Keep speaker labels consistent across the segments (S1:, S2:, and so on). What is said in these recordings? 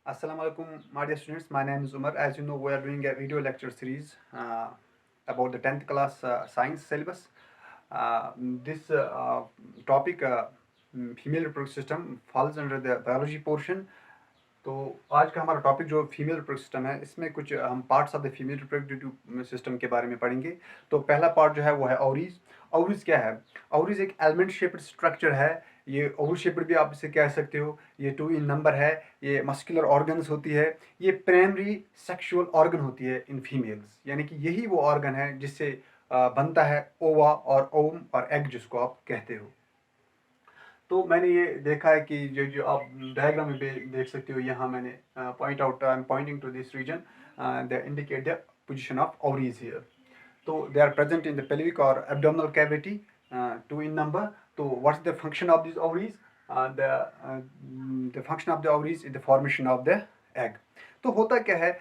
S1: Assalamu alaikum, my dear students. My name is Umar. As you know, we are doing a video lecture series about the 10th class science syllabus. Uh, this topic, female reproductive system, falls under the biology portion. तो आज का हमारा topic जो female reproductive system है, इसमें कुछ हम parts of the female reproductive system के बारे में पढ़ेंगे। तो पहला पार्ट जो है वो है ओवरीज। ओवरीज क्या है? ओवरीज एक एलिमेंट शेप्ड स्ट्रक्चर है। ये ओवल शेप्ड भी आप इसे कह सकते हो। ये 2 इन नंबर है। ये मस्कुलर ऑर्गन्स होती है। ये प्राइमरी सेक्सुअल ऑर्गन होती है इन फीमेल्स, यानी कि यही वो ऑर्गन है जिससे बनता है ओवा और ओम और एग जिसको आप कहते हो। तो मैंने ये देखा है कि जो जो आप डायग्राम में देख सकते हो, यहाँ मैंने I am pointing to this region, they indicate the position of ovaries here. तो they are present in the pelvic और एब्डोमिनल कैविटी, 2 इन नंबर। तो what's the function of this ovaries? The function of the ovaries is the formation of the egg. तो होता क्या है,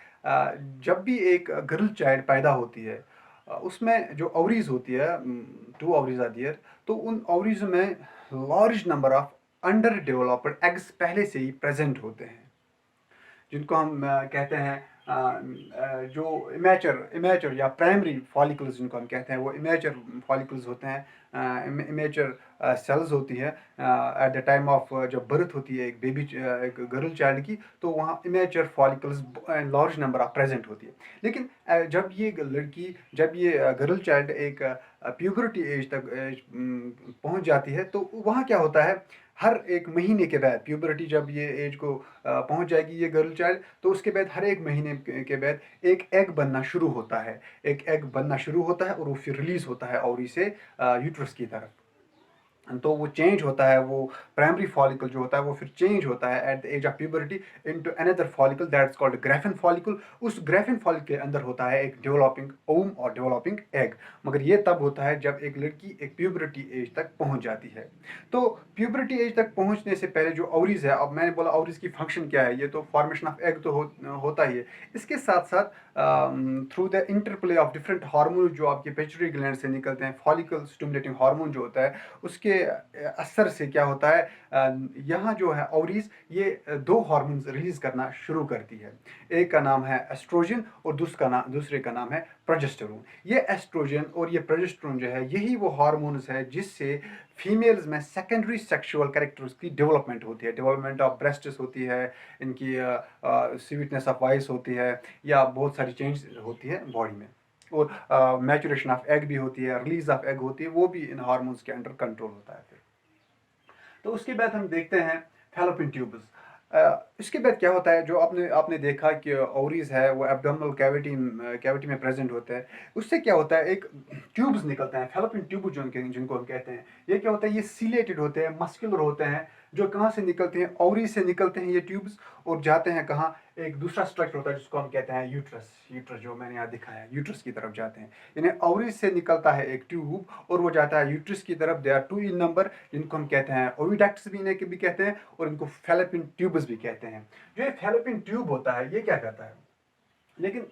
S1: जब भी एक गर्ल चाइल्ड पैदा होती है, उसमें जो ओवरीज होती है, 2 ओवरीज आर देयर। तो उन ओवरीज में large number of under developed eggs पहले से ही प्रेजेंट होते हैं, जिनको हम कहते हैं जो इमेचर या प्राइमरी फॉलिकल्स जिनको हम कहते हैं, वो इमेचर फॉलिकल्स होते हैं। इमेचर सेल्स होती है एट द टाइम ऑफ जब बर्थ होती है एक बेबी, एक गर्ल चाइल्ड की, तो वहाँ immature follicles large number of present होती है। लेकिन जब ये गर्ल चाइल्ड एक प्यूबर्टी एज तक पहुंच जाती है, तो वहाँ क्या होता है, हर एक महीने के बाद, प्यूबर्टी जब ये एज को पहुंच जाएगी ये गर्ल चाइल्ड, तो उसके बाद हर एक महीने के बाद एक एग बनना शुरू होता है। एक एग बनना शुरू होता है और वो फिर रिलीज होता है और इसे यूट्रस की तरफ। तो वो चेंज होता है, वो प्राइमरी फॉलिकल जो होता है वो फिर चेंज होता है at the age of puberty into another follicle that's called graafian follicle. उस ग्राफिन फॉलिकल के अंदर होता है एक डेवलपिंग ओम और डेवलपिंग एग। मगर ये तब होता है जब एक लड़की एक प्यूबर्टी एज तक पहुंच जाती है। तो प्यूबर्टी एज तक पहुंचने से पहले जो ओवरीज है, अब मैंने बोला ओवरीज की फंक्शन क्या है, ये तो फॉर्मेशन ऑफ एग तो होता ही है। इसके साथ साथ through the interplay of different hormone जो आपके पिट्यूटरी ग्लैंड से निकलते हैं, फॉलिकल स्टिमुलेटिंग हार्मोन जो होता है, उसके असर से क्या होता है, यहाँ जो है ओवरीज ये 2 हार्मोन्स रिलीज करना शुरू करती है। एक का नाम है एस्ट्रोजन और दूसरे का नाम है प्रोजेस्टेरोन। ये एस्ट्रोजन और ये प्रोजेस्टेरोन जो है, यही वो हार्मोन्स है जिससे फीमेल्स में सेकेंडरी सेक्सुअल कैरेक्टर्स की डेवलपमेंट होती है। डेवलपमेंट ऑफ ब्रेस्ट्स होती है, इनकी स्वीटनेस ऑफ वॉइस होती है, या बहुत सारी चेंज होती है बॉडी में। और मैचुरेशन ऑफ एग भी होती है, रिलीज ऑफ एग होती है, वो भी इन हार्मोन्स के अंडर कंट्रोल होता है फिर। तो उसके बाद हम देखते हैं फैलोपियन ट्यूब्स। इसके बाद क्या होता है, जो आपने देखा कि ओवरीज है वो एब्डोमिनल कैविटी में प्रेजेंट होता है। उससे क्या होता है, एक ट्यूब्स निकलते हैं, फैलोपियन ट्यूब जिनको हम कहते हैं। ये क्या होता है, ये सीलेटेड होते हैं, मस्कुलर होते हैं, जो कहाँ से निकलते हैं, ओवरीज से निकलते हैं ये ट्यूब्स, और जाते हैं कहाँ, एक दूसरा स्ट्रक्चर होता है जिसको हम कहते हैं यूट्रस। यूट्रस जो मैंने यहाँ दिखाया है, यूट्रस की तरफ जाते हैं। यानी ओवरीज से निकलता है एक ट्यूब और वो जाता है यूट्रस की तरफ। दे आर 2 इन नंबर, जिनको हम कहते हैं ओविडक्ट्स भी इन्हें भी कहते हैं, और इनको फैलोपियन ट्यूब्स भी कहते हैं। जो ये फैलोपियन ट्यूब होता है, ये क्या करता है, लेकिन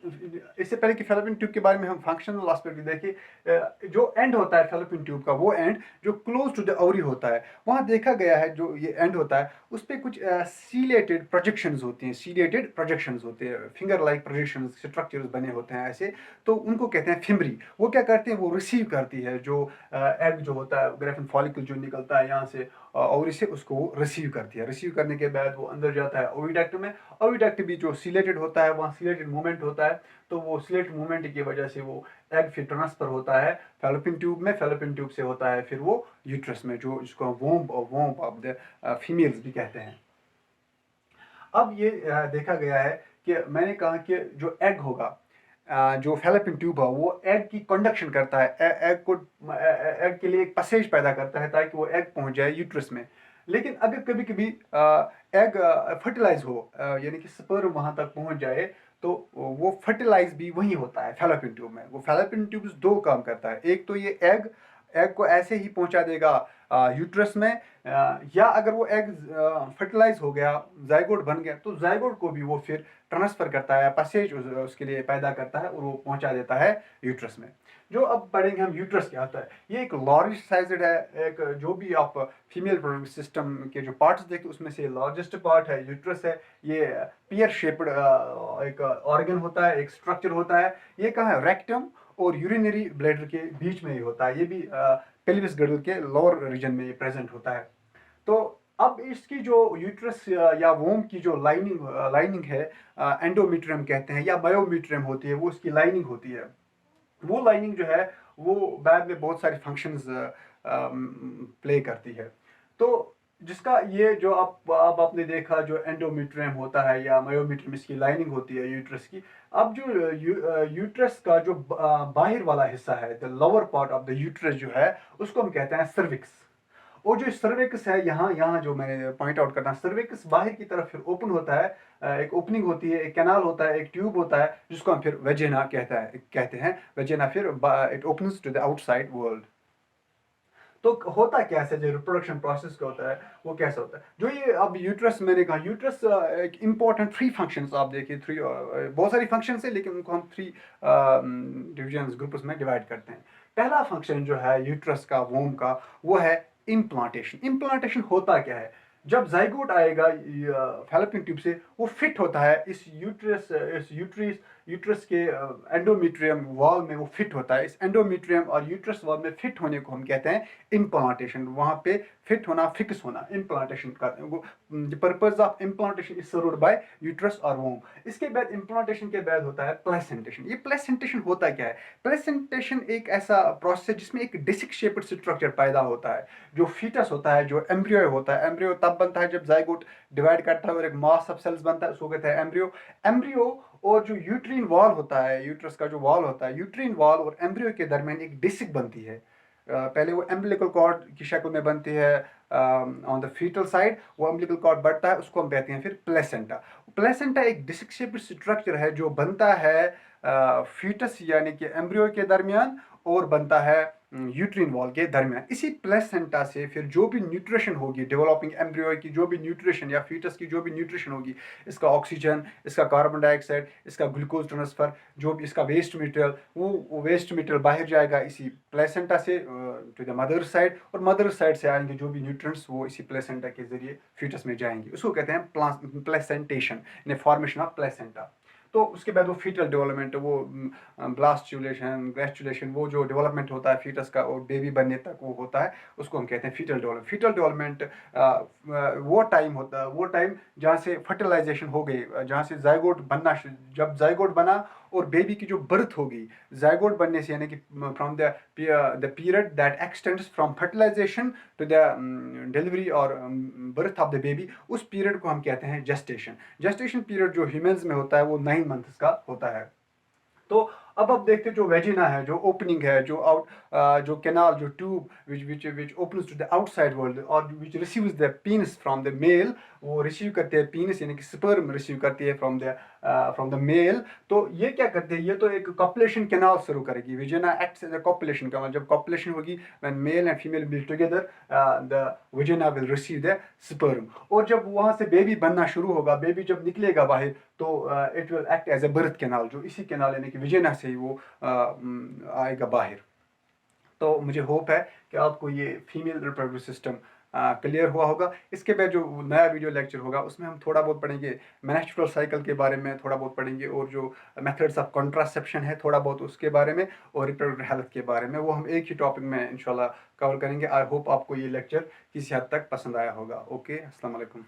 S1: इससे पहले कि फैलोपियन ट्यूब के बारे में हम फंक्शनल एस्पेक्ट देखिए, जो एंड होता है फैलोपियन ट्यूब का, वो एंड जो क्लोज टू द ओवरी होता है, वहाँ देखा गया है जो ये एंड होता है उस पर कुछ सीलेटेड प्रोजेक्शंस होती हैं, सीलेटेड प्रोजेक्शंस होते हैं, फिंगर लाइक प्रोजेक्शंस स्ट्रक्चर्स बने होते हैं ऐसे। तो उनको कहते हैं फिमरी। वो क्या करते हैं, वो रिसीव करती है जो एग जो होता है, ग्राफिन फॉलिकल जो निकलता है यहाँ से और इसे उसको रिसीव करती है। रिसीव करने के बाद वो अंदर जाता है ओविडक्ट में। ओविडक्ट भी जो सिलेटेड होता है, वहाँ सिलेटेड मूवमेंट होता है, तो वो सिलेटेड मूवमेंट की वजह से वो एग फिर ट्रांसफर होता है फैलोपियन ट्यूब में। फैलोपियन ट्यूब से होता है फिर वो यूट्रस में, जो जिसको वोम्ब ऑफ द फीमेल्स भी कहते हैं। अब ये देखा गया है कि मैंने कहा कि जो एग होगा, जो फैलोपियन ट्यूब है, वो एग की कंडक्शन करता है, एग के लिए एक पैसेज पैदा करता है ताकि वो एग पहुंच जाए यूट्रस में। लेकिन अगर कभी कभी एग फर्टिलाइज हो, यानी कि स्पर्म वहां तक पहुंच जाए, तो वो फर्टिलाइज भी वही होता है फैलोपियन ट्यूब में। वो फैलोपियन ट्यूब 2 काम करता है। एक तो ये एग एग को ऐसे ही पहुंचा देगा यूट्रस में, या अगर वो एग फर्टिलाइज हो गया, जाइगोट बन गया, तो जाइगोट को भी वो फिर ट्रांसफर करता है, पैसेज उसके लिए पैदा करता है और वो पहुंचा देता है यूट्रस में। जो अब पढ़ेंगे हम यूट्रस क्या होता है। ये एक लार्ज साइज्ड है, एक जो भी आप फीमेल रिप्रोडक्टिव सिस्टम के जो पार्ट्स देखते उसमें से लार्जेस्ट पार्ट है यूट्रस है। ये पियर शेप्ड एक ऑर्गन होता है, एक स्ट्रक्चर होता है। ये कहाँ है, रेक्टम और यूरिनरी ब्लैडर के बीच में ही होता है। ये भी पेल्विस गर्डल के लोअर रीजन में ये प्रेजेंट होता है। तो अब इसकी जो यूट्रस या वोम की जो लाइनिंग है, एंडोमीट्रियम कहते हैं या बायोमीट्रियम होती है, वो उसकी लाइनिंग होती है। वो लाइनिंग जो है वो बाद में बहुत सारे फंक्शंस प्ले करती है। तो जिसका ये जो आप आपने देखा जो एंडोमीट्रियम होता है या मायोमीट्रियम, इसकी लाइनिंग होती है यूट्रस की। अब जो यूट्रस का जो बाहर वाला हिस्सा है, the lower part of the uterus जो है, उसको हम कहते हैं सर्विक्स। और जो सर्विक्स है, यहाँ यहाँ जो मैंने पॉइंट आउट करना, सर्विक्स बाहर की तरफ फिर ओपन होता है, एक ओपनिंग होती है, एक कैनाल होता है, एक ट्यूब होता है, जिसको हम फिर वेजिना कहते हैं। वेजिना फिर it opens to the outside world. तो होता कैसे जो रिप्रोडक्शन प्रोसेस का होता है, वो कैसा होता है। जो ये अब यूट्रस, मैंने कहा यूट्रस एक इम्पॉर्टेंट 3 फंक्शंस आप देखिए, 3 बहुत सारी फंक्शंस है, लेकिन उनको हम 3 डिविजन्स ग्रुप्स में डिवाइड करते हैं। पहला फंक्शन जो है यूट्रस का, वोम का, वो है इम्प्लांटेशन। इम्प्लांटेशन होता क्या है, जब जाइगोट आएगा फैलोपियन ट्यूब से, वो फिट होता है इस यूट्रस के एंडोमीट्रियम वॉल में, वो फिट होता है। इस एंडोमीट्रियम और यूट्रस वॉल में फिट होने को हम कहते हैं इम्प्लांटेशन। वहां पे फिट होना, फिक्स होना, इम्प्लांटेशन का purpose of implantation is served by uterus और वोम। इसके बाद इम्प्लांटेशन के बाद होता है प्लेसेंटेशन। ये प्लेसेंटेशन होता क्या है, प्लेसेंटेशन एक ऐसा प्रोसेस है जिसमें एक डिस्क शेप्ड स्ट्रक्चर पैदा होता है। जो फीटस होता है, जो एम्ब्रियो होता है, एम्ब्रियो तब बनता है जब जाइगोट डिवाइड करता है और एक मास ऑफ सेल्स बनता है, उसको कहते हैं एम्ब्रियो। एम्ब्रियो और जो यूट्रीन वॉल होता है, यूट्रस का जो वॉल होता है, यूट्रीन वॉल और एम्ब्रियो के दरमियान एक डिस्क बनती है। पहले वो एम्बिलिकल कॉर्ड की शक्ल में बनती है ऑन द फीटल साइड, वो एम्बिलिकल कॉर्ड बढ़ता है, उसको हम कहते हैं फिर प्लेसेंटा। प्लेसेंटा एक डिस्क शेप्ड स्ट्रक्चर है जो बनता है फीटस यानी कि एम्ब्रियो के दरमियान और बनता है यूट्रीन वॉल के दरमियान। इसी प्लेसेंटा से फिर जो भी न्यूट्रिशन होगी डेवलपिंग एम्ब्रियो की, जो भी न्यूट्रिशन या फीटस की जो भी न्यूट्रिशन होगी, इसका ऑक्सीजन, इसका कार्बन डाइऑक्साइड, इसका ग्लूकोज ट्रांसफर, जो भी इसका वेस्ट मटेरियल, वो वेस्ट मटेरियल बाहर जाएगा इसी प्लेसेंटा से टू द मदर साइड, और मदर साइड से आएंगे जो भी न्यूट्रिएंट्स, वो इसी प्लेसेंटा के जरिए फीटस में जाएंगे। उसको कहते हैं प्लेसेंटेशन, फॉर्मेशन ऑफ प्लेसेंटा। तो उसके बाद वो फीटल डेवलपमेंट, वो ब्लास्टुलेशन, ग्रेस्टुलेशन, वो जो डेवलपमेंट होता है फीटस का और बेबी बनने तक वो होता है, उसको हम कहते हैं फीटल डेवलपमेंट। फीटल डेवलपमेंट वो टाइम होता है, वो टाइम जहाँ से फर्टिलाइजेशन हो गई, जहाँ से जाइगोट बनना, जब जाइगोट बना और बेबी की जो बर्थ होगी, जाइगोट बनने से यानी कि from the period that extends from fertilization to the delivery और बर्थ ऑफ द बेबी, उस पीरियड को हम कहते हैं जेस्टेशन। जेस्टेशन पीरियड जो ह्यूमंस में होता है वो 9 मंथ्स का होता है। तो अब आप देखते हैं जो वेजिना है, जो ओपनिंग है, जो कैनाल, जो tube which opens to the outside world और which receives the penis from the male, वो रिसीव करते हैं पीनस यानी कि स्पर्म रिसीव करती है फ्रॉम द मेल। तो ये क्या करते हैं, ये तो एक कॉपुलेशन कैनाल शुरू करेगी। Vagina acts as a copulation canal. जब कॉपुलेशन होगी, when male and female will together, the vagina will receive the sperm. और जब वहाँ से बेबी बनना शुरू होगा, बेबी जब निकलेगा बाहर, तो it will act as a birth canal, जो इसी कैनाल यानी कि वेजिना से ही वो आएगा बाहर। तो मुझे होप है कि आपको ये फीमेल रिप्रोडक्टिव सिस्टम क्लियर हुआ होगा। इसके बाद जो नया वीडियो लेक्चर होगा उसमें हम थोड़ा बहुत पढ़ेंगे मेंस्ट्रुअल साइकिल के बारे में, थोड़ा बहुत पढ़ेंगे, और जो मेथड्स ऑफ कॉन्ट्रासेप्शन है थोड़ा बहुत उसके बारे में, और रिप्रोडक्टिव हेल्थ के बारे में, वो हम एक ही टॉपिक में इंशाल्लाह कवर करेंगे। आई होप आपको ये लेक्चर किसी हद तक पसंद आया होगा। ओके, अस्सलाम वालेकुम।